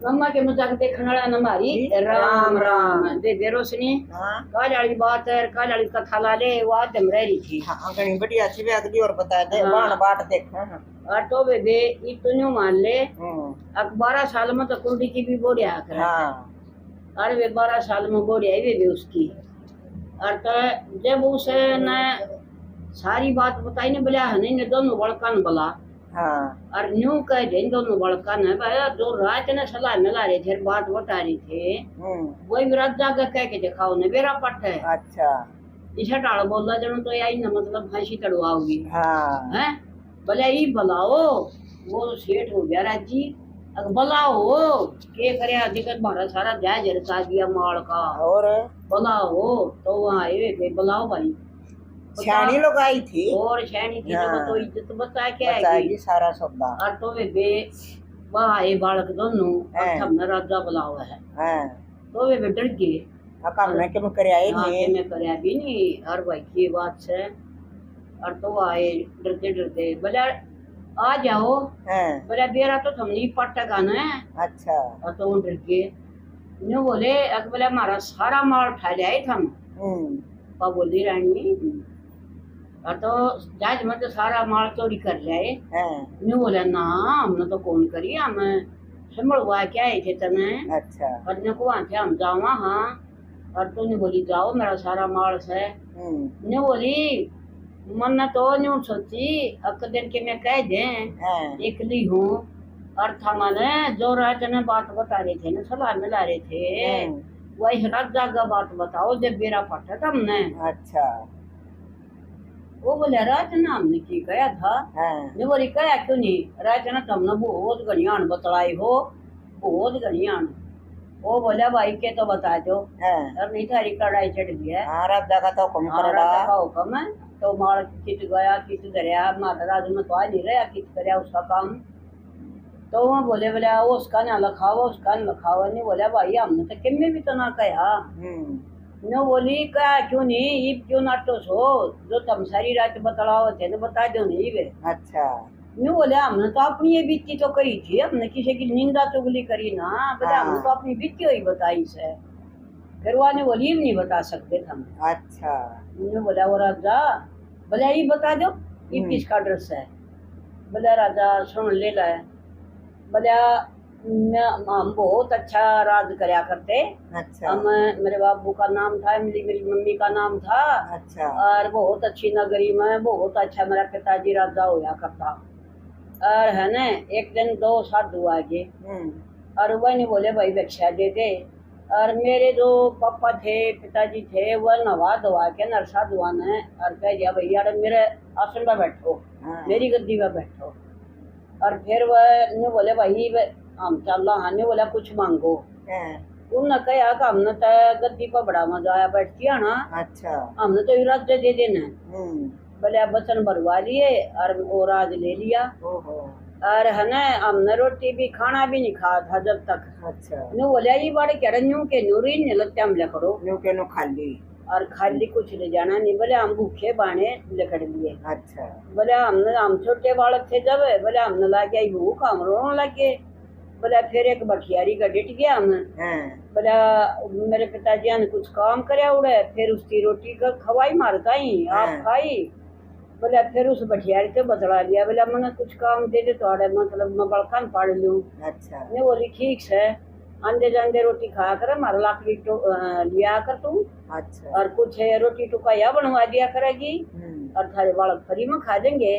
मम्मा के मजाक देखने वाला न मारी राम राम दे दे रोशनी। हाँ काल वाली बात है, काल वाली कथा ला ले वो आदम रह रही थी। हाँ घनी बढ़िया अच्छी भी अगली और बता दे हाँ। बाण बाट देख। और तो बे इतने मान ले अब 12 साल में तो कुंडी की भी बोरिया कर। हाँ और वे 12 साल में बोरिया भी उसकी। और तो जब उसे न सारी बात बताई ने बोला है नहीं दोनों बड़कन बोला। हाँ और न्यू कह दे दोनों बड़कन है भाई जो रात ने सलाह मिला रहे थे बात बता रही थे वही विराट जाकर कह के दिखाओ ने मेरा पट है। अच्छा इसे टाड़ बोल जन तो यही ना मतलब फांसी चढ़वाओगी। हाँ हैं भले ही बुलाओ वो सेठ हो गया राजी अब बुलाओ के करे दिक्कत मारा सारा जायज रचा दिया माल का और बुलाओ तो वहाँ आए बुलाओ भाई छानी लोग आई थी और शैनी थी तो इज्जत बता क्या बताएगी सारा सौदा। और तो वे वहाँ आए बालक दोनों हमने राजा बुलाओ है तो वे डर गए काम में क्यों करे आए नहीं मैं करे भी नहीं हर भाई की बात से। और तो आए डरते डरते बोले आ जाओ बोले बेरा तो थमनी पट्टा गाना है। अच्छा और तो डर के न्यू बोले अब बोले हमारा सारा माल उठा ले आए थम बोली रानी। और तो जज में तो सारा माल चोरी कर ले न्यू बोले ना हमने तो कौन करी हम संभल हुआ क्या है थे तने। अच्छा और ने को वहां थे हम जावा हाँ। और तूने बोली जाओ मेरा सारा माल से ने बोली मन तो न्यू सोची अक दिन के मैं कह दे एकली हूँ। और था माने जो रात ने बात बता रहे थे ना सलाह मिला रहे थे वही राजा का बात बताओ जब बेरा पटा था हमने। अच्छा वो बोले रात ना हमने की कहा था ने बोली कहा क्यों नहीं रात ना तुमने बहुत गणियान बतलाई हो बहुत गणियान। वो बोला भाई के तो बता दो अब नहीं थारी कड़ाई चढ़ गया राजा का तो हुक्म है तो मार कित गया कित दरिया महाराज में तो आ नहीं रहा कित करया उसका काम। तो वो बोले बोले उसका ना लखाओ उसका ना लखाओ नहीं बोला भाई हमने तो किम में भी तो ना कहा न बोली क्या क्यों नहीं ये क्यों नाटो सो जो तुम सारी रात बतलाओ थे ना बता दो नहीं वे। अच्छा न्यू बोले हमने तो अपनी ये बीती तो करी थी हमने किसी की निंदा चुगली करी ना बोले हमने तो अपनी बीती हुई बताई से फिर वाने बोली नहीं बता सकते हम। अच्छा न्यू बोला वो राजा बोले ये बता दो ये किसका ड्रेस है। बोले राजा सुन ले लाए बोले हम बहुत अच्छा राज करया करते। अच्छा हम मेरे बाबू का नाम था मेरी मम्मी का नाम था। अच्छा और बहुत अच्छी नगरी में बहुत अच्छा मेरा पिताजी राजा होया करता। और है ना एक दिन 2 साधु आ गए और वह नहीं बोले भाई भिक्षा दे दे। और मेरे जो पापा थे पिताजी थे वह नवा धोवा के नरसा धुआ ने और कह दिया भैया मेरे आसन पर बैठो मेरी गद्दी पर बैठो। और फिर वह ने बोले भाई हम चल हाने बोला कुछ मांगो उन्होंने कहा कि हमने तो गद्दी पर बड़ा मजा आया बैठती है ना। अच्छा हमने तो इरादे दे देना बोले बचन भरवा लिए और वो राज ले लिया। और है ना हमने रोटी भी खाना भी नहीं खाया था जब तक। अच्छा न्यू बोले ये बड़े कह रहे न्यू के न्यूरी नहीं लगते हम लिखो न्यू के नो खाली और खाली कुछ ले जाना नहीं बोले हम भूखे बाने लिखड़ लिए। अच्छा बोले हमने हम छोटे बालक थे जब बोले हमने लाके भूख हम रोने लगे। बोला फिर एक बठियारी का डिट गया हम बोला मेरे पिताजी ने कुछ काम करया उड़े फिर उसकी रोटी का खवाई मारता ही आप खाई। बोला फिर उस बठियारी से बदला लिया बोला मैंने कुछ काम दे दे तो मतलब मैं बड़खान पढ़ लूँ। अच्छा ने बोली ठीक है आंदे जांदे रोटी खाया कर हमारा लाकड़ी तो लिया कर तू। अच्छा और कुछ रोटी टुका या बनवा दिया करेगी और थारे बालक फ्री में खा देंगे।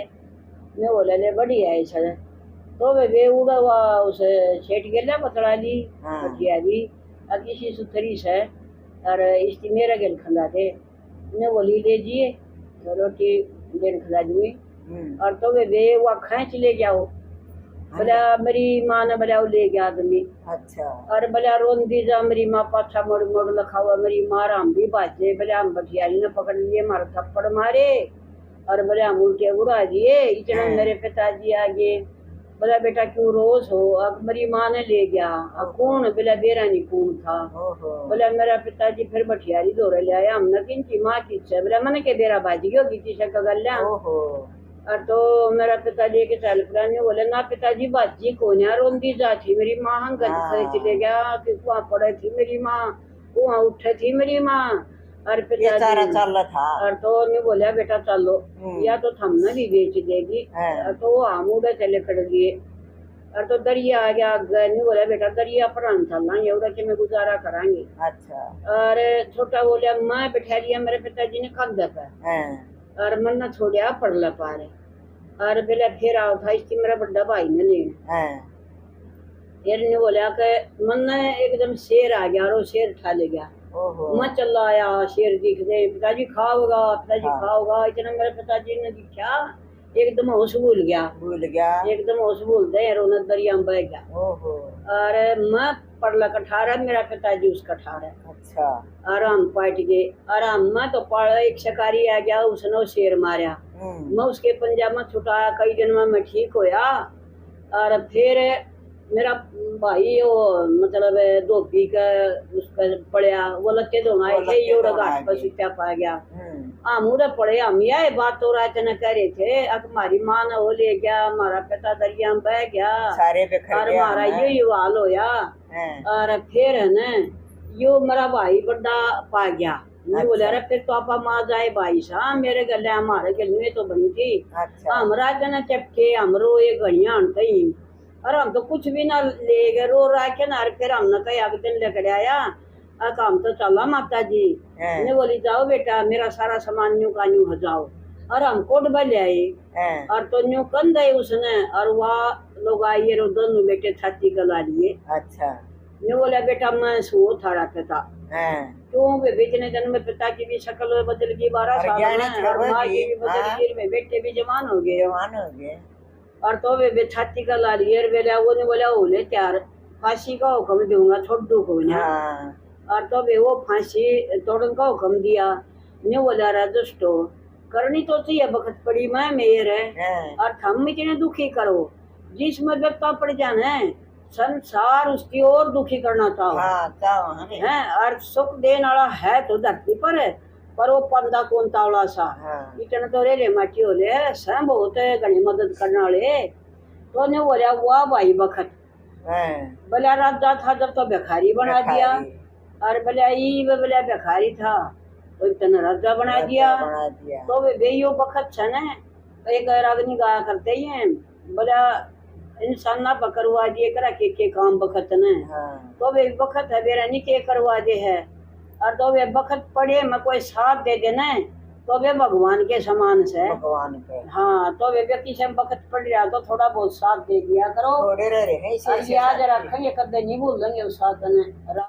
ने बोला ले बढ़िया है सर तो वे उड़ा हुआ उसे सेठ गेला पतला ली बठियारी और किसी सुथरी से और इसकी मेरा गेल खंदा थे ने बोली ले जिए रोटी गेल खंदा दी। और तो वे वो खींच ले जाओ बोला मेरी माँ ने बोला ले गया आदमी। अच्छा और बोला रोन दी जा मेरी माँ पाछा मोड़ मोड़ लखा हुआ मेरी माँ हम भी बाजे बोले हम बठियारी ने पकड़ लिए मारा थप्पड़ मारे और बोले हम उल्टे उड़ा दिए इतना मेरे पिताजी आगे। बोला बेटा क्यों रोज हो अब मेरी माँ ने ले गया अब कौन बोला बेरा नहीं कौन था। बोला मेरा पिताजी फिर बठियारी दौड़े ले आया हमने किन की माँ की बोला मैंने के बेरा बाजी गयो किसी से कगल और तो मेरा पिताजी के टेलीफोन में बोले ना पिताजी बाजी को ना रोंदी जाती मेरी माँ हंगत से चले गया कि वहाँ पड़े थी मेरी माँ वहाँ उठे थी मेरी माँ और पिताजी चल रहा था और तो ने बोला बेटा चलो या तो थमना भी बेच देगी और तो वो हम उधर चले खड़ गए और तो दरिया आ गया नहीं बोला बेटा दरिया पर हम चलना ये उधर के में गुजारा कराएंगे। अच्छा और छोटा बोला मैं बैठा लिया मेरे पिताजी ने कागज पर और मन न छोड़ा पढ़ ला पा रहे और बोला फिर आओ था इसकी मेरा बड़ा भाई ने लेना फिर ने बोला कि मन एकदम शेर आ गया और वो शेर उठा ले गया मैं चला आया शेर दिख गए पिताजी खाओगा इतना मेरे पिताजी ने दिखा एकदम होश भूल गया एकदम होश भूल दे रोना दरिया में बह गया और मैं पड़ला कठारा मेरा पिताजी उस कठारा अच्छा आराम पाट गए आराम में तो पड़ एक शिकारी आ गया उसने शेर मारा मैं उसके पंजाब छुटाया कई दिन में मैं ठीक होया और फिर मेरा भाई वो मतलब धोबी का उसका पड़या वो लत्ते धोना थे ये घाट पर सुत्या पा गया हम उड़े पड़े हम यह बात तो रात न कह रहे थे अब हमारी माँ ने वो ले गया हमारा पिता दरिया में बह गया और हमारा ये हाल होया और फिर है न यो मेरा भाई बड़ा पा गया नहीं बोला अरे फिर तो आपा माँ जाए भाई साहब मेरे गले हमारे गले में तो बनी थी हमरा जन चपके हमरो ये घड़िया ही और हम तो कुछ भी ना ले गए रो रहा के ना फिर हमने कहीं अग दिन लेकर आया काम तो चला माता जी ने बोली जाओ बेटा मेरा सारा सामान न्यू का न्यू हो जाओ और हम कोट बल आए और तो न्यू कन दे उसने और वह लोग आइए रो दोनों बेटे छाती गला लिए अच्छा ने बोला बेटा मैं सो थारा पिता क्यों वे बेचने जन में पिता की भी शक्ल बदल गई 12 साल में और माँ की भी बदल गई में बेटे भी जवान हो गए और तो वे छाती का ला लिए बेला वो ने बोला ओले त्यार फांसी का हुक्म दूंगा छोड़ दू को ना और तो वे वो फांसी तोड़न का हुक्म दिया ने बोला राजस्टो करनी तो चाहिए बखत पड़ी मैं मेयर है और हम इतने दुखी करो जिसमें व्यक्ता पड़ जाना है संसार उसकी और दुखी करना चाहो है और सुख देने वाला है तो धरती पर है पर वो पंदा कौन तावड़ा सा इतना तो रेले माटी हो ले सब बहुत है घनी मदद करने वाले तो ने बोला वाह भाई बखत बोला राजा था जब तो भिखारी बना दिया और बोला भिखारी था तो इतना राजा बना दिया तो वे बेयो बखत छ न एक रागनी गाया करते ही हैं बोला इंसान ना पकड़वा दिए करा के काम बखत न तो वे बखत है बेरा नहीं के करवा दे है और तो वे बखत पड़े मैं कोई साथ दे देना तो वे भगवान के समान से भगवान के हाँ तो वे व्यक्ति से बखत पड़ रहा तो थोड़ा बहुत साथ दे दिया करो थोड़े रहे याद रखेंगे कदे नहीं भूलेंगे उस साथ ने।